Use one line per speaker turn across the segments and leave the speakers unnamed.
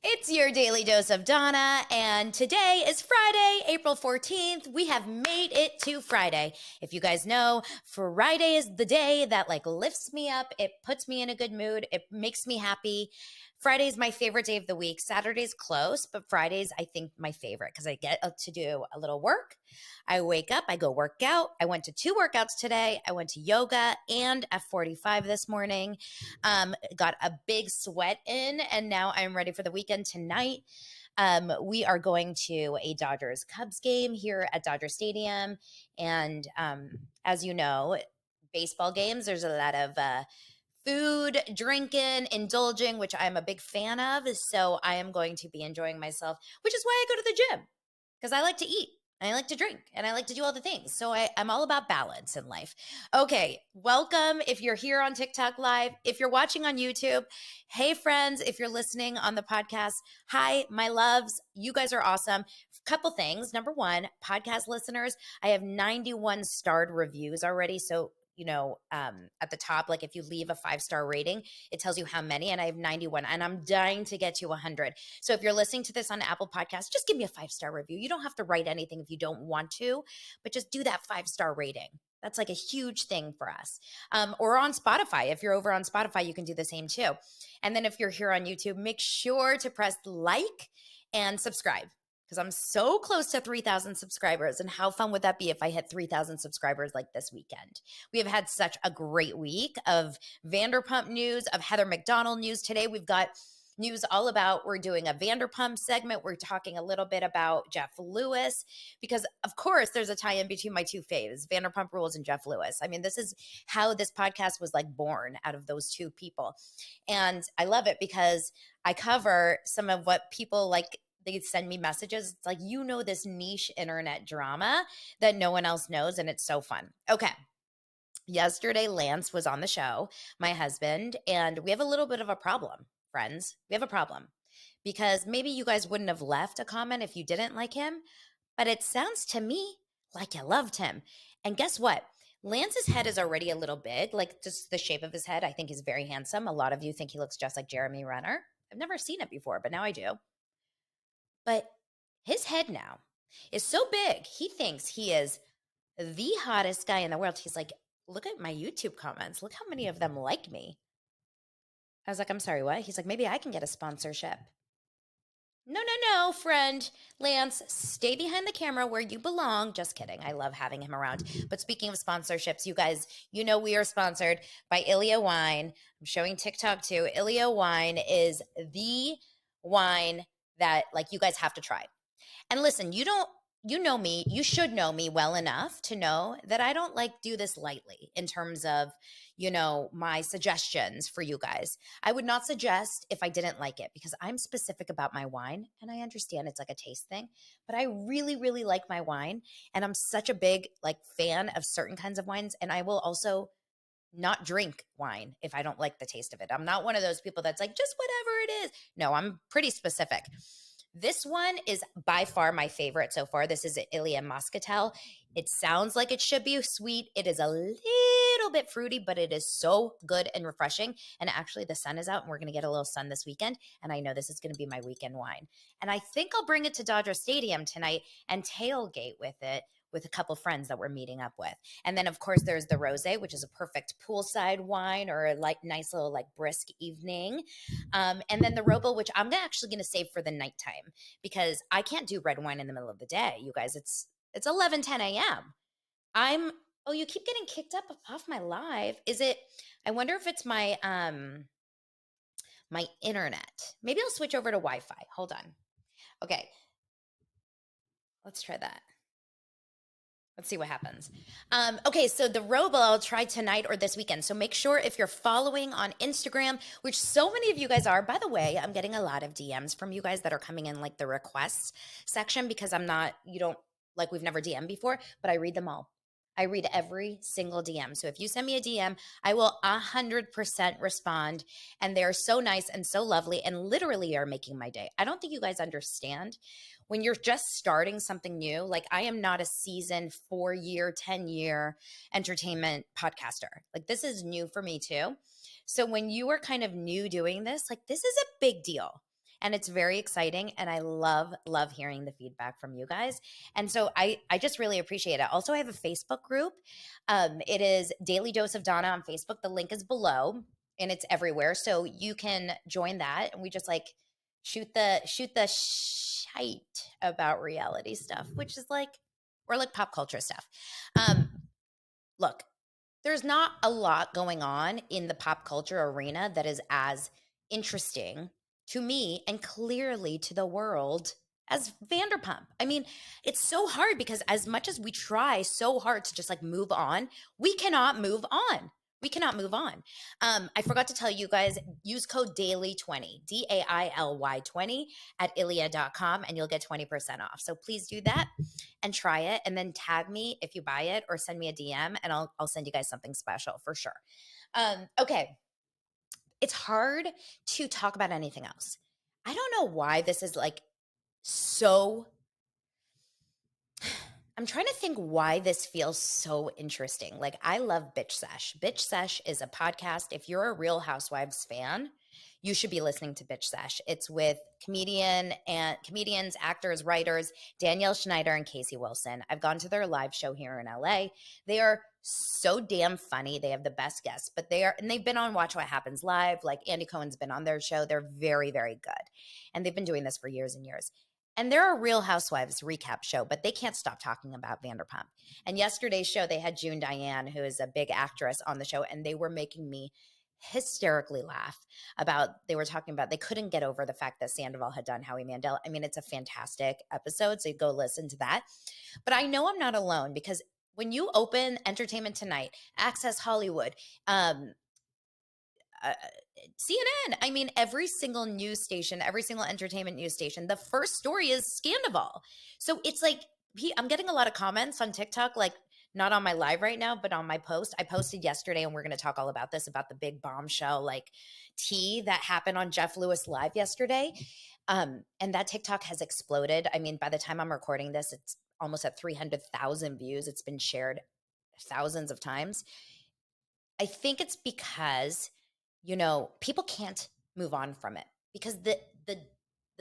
It's your daily dose of Donna, and today is Friday, April 14th. We have made it to Friday. If you guys know, Friday is the day that lifts me up. It puts me in a good mood. It makes me happy. Friday is my favorite day of the week. Saturday's close, but Friday's, I think, my favorite because I get to do a little work. I wake up, I go work out. I went to 2 workouts today. I went to yoga and F45 this morning. Got a big sweat in, and now I'm ready for the weekend tonight. We are going to a Dodgers Cubs game here at Dodger Stadium. And as you know, baseball games, there's a lot of food, drinking, indulging, which I'm a big fan of. So I am going to be enjoying myself, which is why I go to the gym, because I like to eat. I like to drink and I like to do all the things. So I'm all about balance in life. Okay, welcome if you're here on TikTok Live. If you're watching on YouTube, hey friends, if you're listening on the podcast, hi, my loves. You guys are awesome. Couple things. Number one, podcast listeners, I have 91 starred reviews already. So at the top, if you leave a 5-star rating, it tells you how many, and I have 91, and I'm dying to get to 100. So if you're listening to this on Apple Podcasts, just give me a 5-star review. You don't have to write anything if you don't want to, but just do that 5-star rating. That's a huge thing for us. Or on Spotify. If you're over on Spotify, you can do the same too. And then if you're here on YouTube, make sure to press like and subscribe, because I'm so close to 3,000 subscribers. And how fun would that be if I hit 3,000 subscribers this weekend? We have had such a great week of Vanderpump news, of Heather McDonald news. Today we've got news all about, we're doing a Vanderpump segment. We're talking a little bit about Jeff Lewis, because of course there's a tie-in between my two faves, Vanderpump Rules and Jeff Lewis. I mean, this is how this podcast was born, out of those two people. And I love it because I cover some of what people they send me messages. It's this niche internet drama that no one else knows, and it's so fun. Okay. Yesterday, Lance was on the show, my husband, and we have a little bit of a problem, friends. We have a problem because maybe you guys wouldn't have left a comment if you didn't like him, but it sounds to me like you loved him. And guess what? Lance's head is already a little big, just the shape of his head. I think he's very handsome. A lot of you think he looks just like Jeremy Renner. I've never seen it before, but now I do. But his head now is so big, he thinks he is the hottest guy in the world. He's like, look at my YouTube comments. Look how many of them like me. I was like, I'm sorry, what? He's like, maybe I can get a sponsorship. No, friend. Lance, stay behind the camera where you belong. Just kidding. I love having him around. But speaking of sponsorships, you guys, we are sponsored by Ilia Wine. I'm showing TikTok too. Ilia Wine is the wine that you guys have to try. And listen, you know me, you should know me well enough to know that I don't do this lightly in terms of, my suggestions for you guys. I would not suggest if I didn't like it, because I'm specific about my wine, and I understand it's a taste thing, but I really, really like my wine. And I'm such a big fan of certain kinds of wines. And I will also not drink wine if I don't like the taste of it. I'm not one of those people that's just whatever it is. No, I'm pretty specific. This one is by far my favorite so far. This is Ilia Moscatel. It sounds like it should be sweet. It is a little bit fruity, but it is so good and refreshing. And actually, the sun is out, and we're going to get a little sun this weekend. And I know this is going to be my weekend wine. And I think I'll bring it to Dodger Stadium tonight and tailgate with it with a couple friends that we're meeting up with. And then, of course, there's the rosé, which is a perfect poolside wine or a nice little brisk evening. And then the Robo, which I'm actually going to save for the nighttime, because I can't do red wine in the middle of the day. You guys, it's 11:10 a.m. Oh, you keep getting kicked up off my live. Is it? I wonder if it's my my internet. Maybe I'll switch over to Wi-Fi. Hold on. Okay, let's try that. Let's see what happens. Okay, so the Robo I'll try tonight or this weekend. So make sure if you're following on Instagram, which so many of you guys are. By the way, I'm getting a lot of DMs from you guys that are coming in the requests section, because we've never DM'd before, but I read them all. I read every single DM. So if you send me a DM, I will 100% respond. And they're so nice and so lovely and literally are making my day. I don't think you guys understand. When you're just starting something new, I am not a seasoned 4-year, 10-year entertainment podcaster. This is new for me too. So when you are kind of new doing this, this is a big deal. and it's very exciting. And I love hearing the feedback from you guys. And so I just really appreciate it. Also, I have a Facebook group. It is Daily Dose of Donna on Facebook. The link is below, and it's everywhere. So you can join that, and we just like shoot the shite about reality stuff, which is like, or like pop culture stuff. Look, there's not a lot going on in the pop culture arena that is as interesting to me and clearly to the world as Vanderpump. I mean, it's so hard because as much as we try so hard to just like move on, we cannot move on. We cannot move on. I forgot to tell you guys, use code DAILY20, DAILY 20 at Ilia.com, and you'll get 20% off. So please do that and try it, and then tag me if you buy it or send me a DM, and I'll send you guys something special for sure. Okay. It's hard to talk about anything else. I don't know why this is like so. I'm trying to think why this feels so interesting. Like, I love Bitch Sesh. Bitch Sesh is a podcast. If you're a Real Housewives fan, you should be listening to Bitch Sesh. It's with comedians, actors, writers, Danielle Schneider and Casey Wilson. I've gone to their live show here in LA. They are so damn funny. They have the best guests, but they've been on Watch What Happens Live. Like, Andy Cohen's been on their show. They're very, very good. And they've been doing this for years and years. And they're a Real Housewives recap show, but they can't stop talking about Vanderpump. And yesterday's show, they had June Diane, who is a big actress, on the show, and they were making me hysterically laugh they were talking about they couldn't get over the fact that Sandoval had done Howie Mandel. I mean, it's a fantastic episode, so you go listen to that. But I know I'm not alone, because when you open Entertainment Tonight, Access Hollywood, CNN, I mean, every single news station, every single entertainment news station, the first story is Scandival. So it's like, I'm getting a lot of comments on TikTok, like not on my live right now, but on my post. I posted yesterday, and we're going to talk all about this, about the big bombshell, like tea that happened on Jeff Lewis Live yesterday. And that TikTok has exploded. I mean, by the time I'm recording this, it's almost at 300,000 views. It's been shared thousands of times. I think it's because, people can't move on from it, because the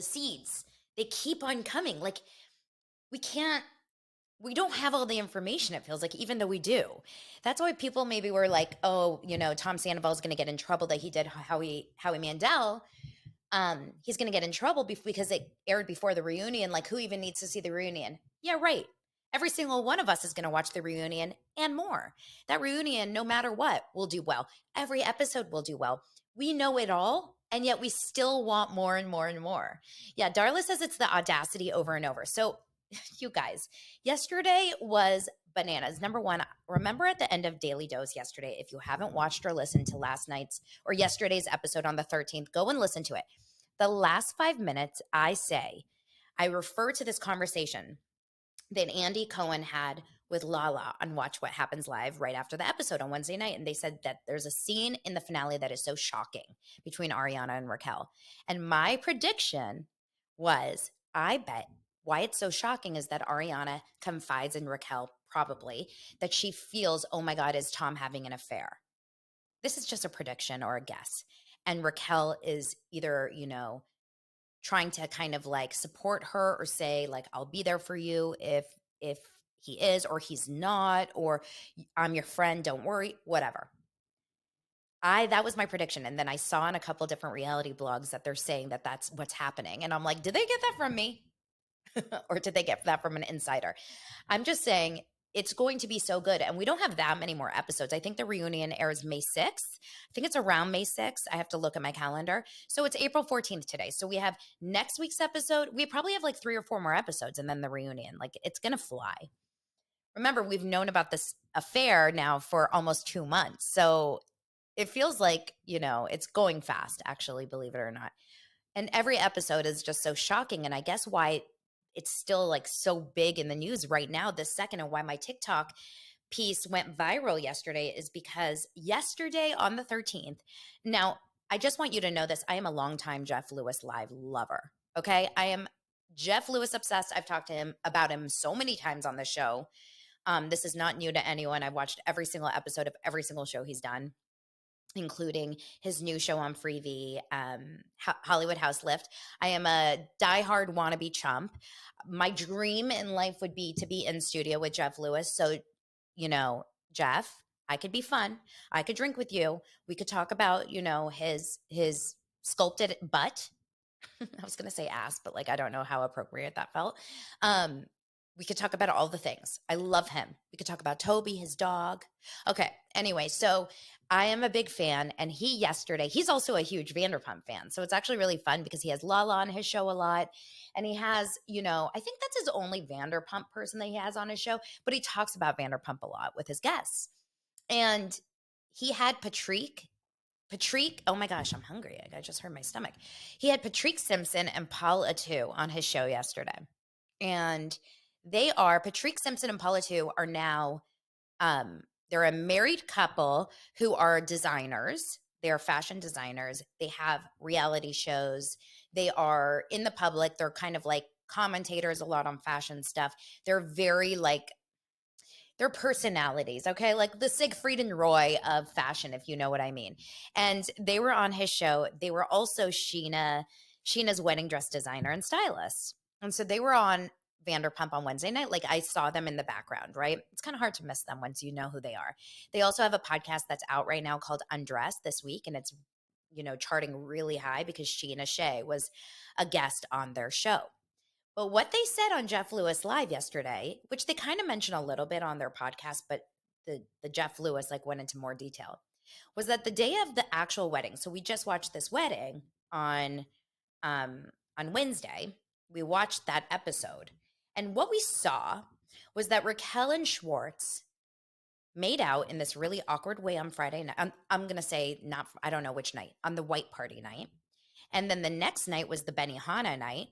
seeds, they keep on coming. Like, we don't have all the information, it feels like, even though we do. That's why people maybe were like, oh, Tom Sandoval is going to get in trouble that he did Howie Mandel. He's going to get in trouble because it aired before the reunion. Like, who even needs to see the reunion? Yeah, right. Every single one of us is going to watch the reunion and more. That reunion, no matter what, will do well. Every episode will do well. We know it all, and yet we still want more and more and more. Yeah, Darla says it's the audacity over and over. So, you guys, yesterday was bananas. Number one, remember at the end of Daily Dose yesterday, if you haven't watched or listened to last night's or yesterday's episode on the 13th, go and listen to it. The last 5 minutes, I refer to this conversation that Andy Cohen had with Lala on Watch What Happens Live right after the episode on Wednesday night. And they said that there's a scene in the finale that is so shocking between Ariana and Raquel. And my prediction was, I bet why it's so shocking is that Ariana confides in Raquel, probably, that she feels, oh my God, is Tom having an affair? This is just a prediction or a guess. And Raquel is either, trying to kind of like support her or say like, I'll be there for you if he is, or he's not, or I'm your friend, don't worry, whatever. That was my prediction. And then I saw in a couple different reality blogs that they're saying that that's what's happening. And I'm like, did they get that from me? Or did they get that from an insider? I'm just saying it's going to be so good. And we don't have that many more episodes. I think the reunion airs May 6th. I think it's around May 6th. I have to look at my calendar. So it's April 14th today. So we have next week's episode. We probably have like 3 or 4 more episodes, and then the reunion. Like, it's going to fly. Remember, we've known about this affair now for almost 2 months. So it feels like, it's going fast, actually, believe it or not. And every episode is just so shocking. And I guess why it's still like so big in the news right now, this second, and why my TikTok piece went viral yesterday is because yesterday on the 13th, now I just want you to know this, I am a longtime Jeff Lewis Live lover. Okay. I am Jeff Lewis obsessed. I've talked to him about him so many times on the show. This is not new to anyone. I've watched every single episode of every single show he's done. including his new show on Freevee, Hollywood House Lift. I am a diehard wannabe chump. My dream in life would be to be in studio with Jeff Lewis. So, you know, Jeff, I could be fun. I could drink with you. We could talk about, his sculpted butt. I was going to say ass, but like I don't know how appropriate that felt. Um, we could talk about all the things. I love him. We could talk about Toby, his dog. Okay. Anyway, so I am a big fan, and he's also a huge Vanderpump fan. So it's actually really fun because he has Lala on his show a lot, and he has, I think that's his only Vanderpump person that he has on his show, but he talks about Vanderpump a lot with his guests. And he had Patrick, oh my gosh, I'm hungry. I just heard my stomach. He had Patrick Simpson and Paul Attu on his show yesterday. And Patrick Simpson and Paul Attu are now, they're a married couple who are designers. They are fashion designers. They have reality shows. They are in the public. They're kind of like commentators a lot on fashion stuff. They're very like their personalities, okay? Like the Siegfried and Roy of fashion, if you know what I mean. And they were on his show. They were also Sheena's wedding dress designer and stylist. And so they were on Vanderpump on Wednesday night. Like I saw them in the background, right? It's kind of hard to miss them once you know who they are. They also have a podcast that's out right now called Undress this week, and it's charting really high because Sheena Shea was a guest on their show. But what they said on Jeff Lewis Live yesterday, which they kind of mentioned a little bit on their podcast, but the Jeff Lewis like went into more detail, was that the day of the actual wedding. So we just watched this wedding on Wednesday. We watched that episode, and what we saw was that Raquel and Schwartz made out in this really awkward way on Friday night. I'm gonna say not. I don't know which night, on the white party night, and then the next night was the Benihana night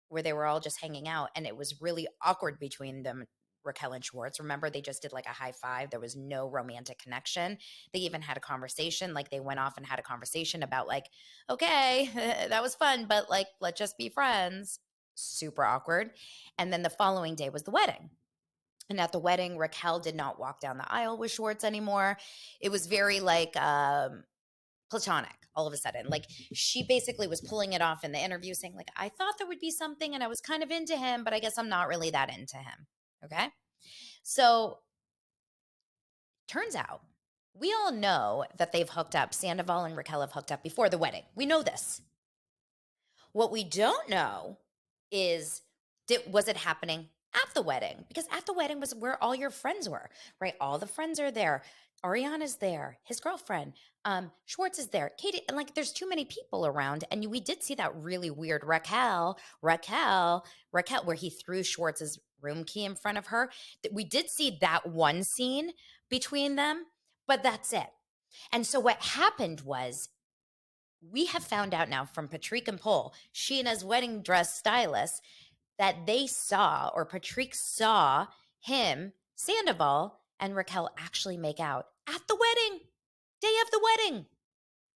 where they were all just hanging out, and it was really awkward between them, Raquel and Schwartz. Remember, they just did like a high five. There was no romantic connection. They even had a conversation, like they went off and had a conversation about like, okay, that was fun, but like, let's just be friends. Super awkward. And then the following day was the wedding. And at the wedding, Raquel did not walk down the aisle with Schwartz anymore. It was very like platonic all of a sudden. Like she basically was pulling it off in the interview saying like, I thought there would be something and I was kind of into him, but I guess I'm not really that into him. Okay. So turns out we all know that they've hooked up. Sandoval and Raquel have hooked up before the wedding. We know this. What we don't know is was it happening at the wedding? Because at the wedding was where all your friends were, right? All the friends are there. Ariana's there, his girlfriend, Schwartz is there, Katie, and like there's too many people around. And we did see that really weird Raquel, where he threw Schwartz's room key in front of her. We did see that one scene between them, but that's it. And so what happened was we have found out now from Patrick and Paul, Sheena's wedding dress stylist, that they saw, or Patrick saw him, Sandoval, and Raquel actually make out at the wedding, day of the wedding.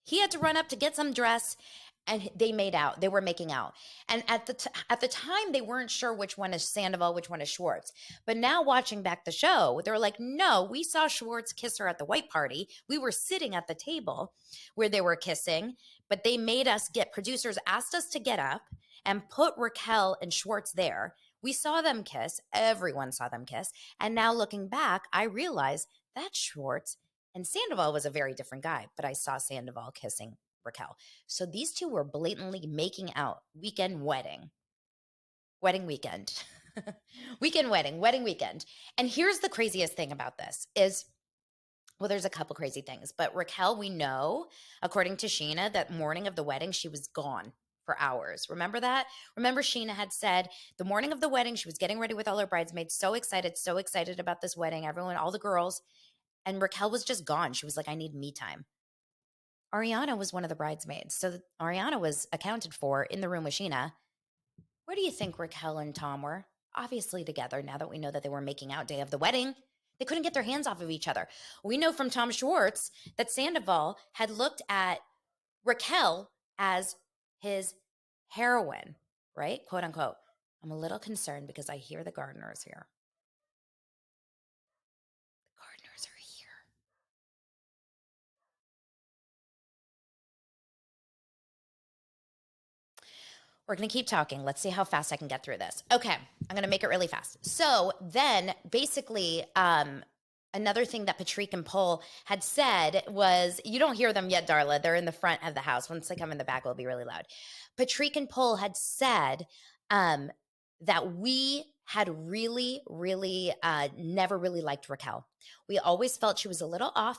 He had to run up to get some dress, and they made out. They were making out. And at the time, they weren't sure which one is Sandoval, which one is Schwartz. But now watching back the show, they're like, no, we saw Schwartz kiss her at the white party. We were sitting at the table where they were kissing, but they made us producers asked us to get up and put Raquel and Schwartz there. We saw them kiss. Everyone saw them kiss. And now looking back, I realize that Schwartz and Sandoval was a very different guy, but I saw Sandoval kissing Raquel. So these two were blatantly making out weekend wedding weekend. Wedding weekend. And here's the craziest thing about this is, well, there's a couple crazy things, but Raquel, we know, according to Sheena, that morning of the wedding, she was gone for hours. Remember that? Remember Sheena had said the morning of the wedding, she was getting ready with all her bridesmaids, so excited about this wedding, everyone, all the girls, and Raquel was just gone. She was like, I need me time. Ariana was one of the bridesmaids. So Ariana was accounted for in the room with Sheena. Where do you think Raquel and Tom were? Obviously together, now that we know that they were making out day of the wedding. They couldn't get their hands off of each other. We know from Tom Schwartz that Sandoval had looked at Raquel as his heroine, right? Quote unquote. I'm a little concerned because I hear the gardeners here. The gardeners are here. We're going to keep talking. Let's see how fast I can get through this. Okay, I'm going to make it really fast. So then basically, another thing that Patrick and Paul had said was, you don't hear them yet, Darla. They're in the front of the house. Once they come in the back, it'll be really loud. Patrick and Paul had said that we had really, really never really liked Raquel. We always felt she was a little off.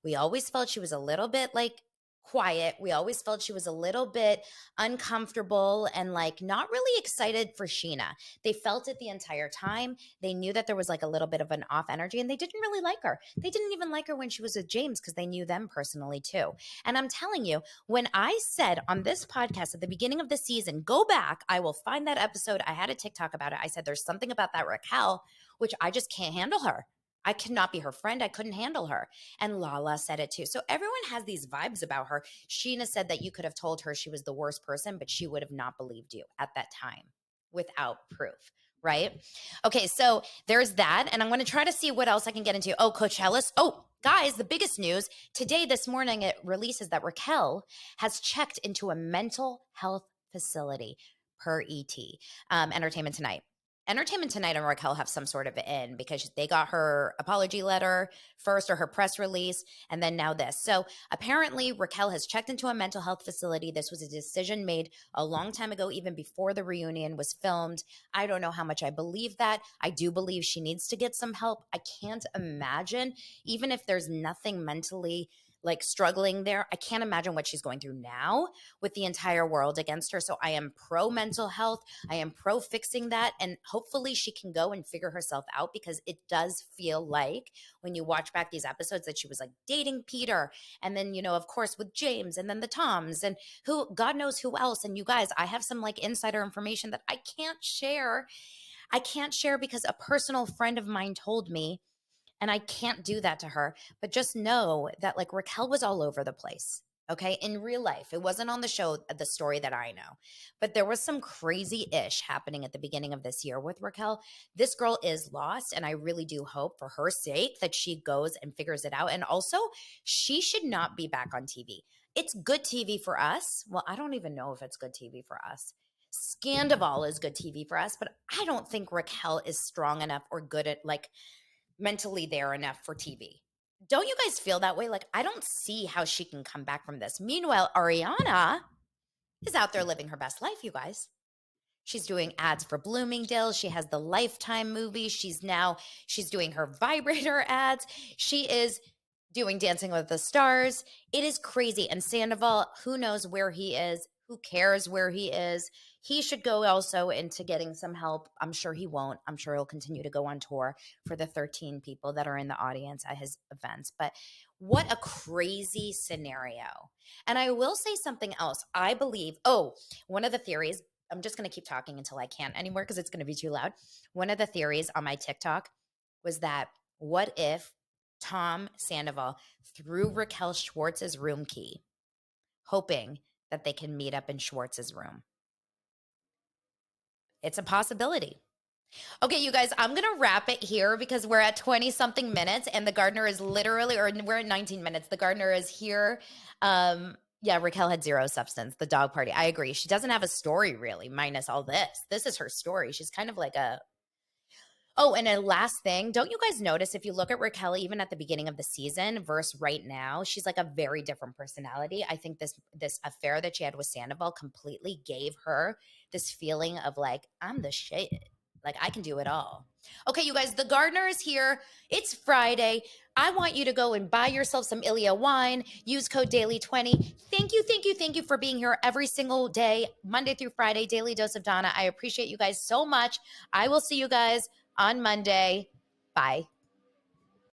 We always felt she was a little bit like quiet. We always felt she was a little bit uncomfortable and like not really excited for Sheena. They felt it the entire time. They knew that there was like a little bit of an off energy and they didn't really like her. They didn't even like her when she was with James because they knew them personally too. And I'm telling you, when I said on this podcast at the beginning of the season, go back, I will find that episode. I had a TikTok about it. I said, there's something about that Raquel, which I just can't handle her. I cannot be her friend. I couldn't handle her. And Lala said it too. So everyone has these vibes about her. Sheena said that you could have told her she was the worst person, but she would have not believed you at that time without proof, right? Okay, so there's that. And I'm going to try to see what else I can get into. Oh, Coachella's. Oh, guys, the biggest news today, this morning, it releases that Raquel has checked into a mental health facility per ET, Entertainment Tonight. Entertainment Tonight and Raquel have some sort of in because they got her apology letter first or her press release, and then now this. So apparently Raquel has checked into a mental health facility. This was a decision made a long time ago, even before the reunion was filmed. I don't know how much I believe that. I do believe she needs to get some help. I can't imagine, even if there's nothing mentally like struggling there, I can't imagine what she's going through now with the entire world against her. So I am pro mental health. I am pro fixing that. And hopefully she can go and figure herself out because it does feel like when you watch back these episodes that she was like dating Peter. And then, you know, of course, with James and then the Toms and who, God knows who else. And you guys, I have some like insider information that I can't share. I can't share because a personal friend of mine told me, and I can't do that to her. But just know that like Raquel was all over the place. Okay. In real life, it wasn't on the show, the story that I know, but there was some crazy ish happening at the beginning of this year with Raquel. This girl is lost. And I really do hope for her sake that she goes and figures it out. And also, she should not be back on TV. It's good TV for us. Well, I don't even know if it's good TV for us. Scandival is good TV for us, but I don't think Raquel is strong enough or good at like mentally there enough for TV. Don't you guys feel that way? Like, I don't see how she can come back from this. Meanwhile, Ariana is out there living her best life, you guys. She's doing ads for Bloomingdale's. She has the Lifetime movie. She's doing her vibrator ads. She is doing Dancing with the Stars. It is crazy. And Sandoval, who knows where he is? Who cares where he is? He should go also into getting some help. I'm sure he won't. I'm sure he'll continue to go on tour for the 13 people that are in the audience at his events. But what a crazy scenario. And I will say something else. I believe, one of the theories, I'm just going to keep talking until I can't anymore because it's going to be too loud. One of the theories on my TikTok was that what if Tom Sandoval threw Raquel Schwartz's room key, hoping that they can meet up in Schwartz's room? It's a possibility. Okay, you guys, I'm going to wrap it here because we're at 20 something minutes and the gardener is literally, or we're at 19 minutes. The gardener is here. Yeah, Raquel had zero substance, the dog party. I agree. She doesn't have a story really, minus all this. This is her story. She's kind of like a, oh, and a last thing, don't you guys notice if you look at Raquel even at the beginning of the season versus right now, she's like a very different personality. I think this affair that she had with Sandoval completely gave her this feeling of like, I'm the shit. Like I can do it all. Okay, you guys, the gardener is here. It's Friday. I want you to go and buy yourself some Ilia wine. Use code DAILY20. Thank you, thank you, thank you for being here every single day, Monday through Friday, Daily Dose of Donna. I appreciate you guys so much. I will see you guys on Monday. Bye.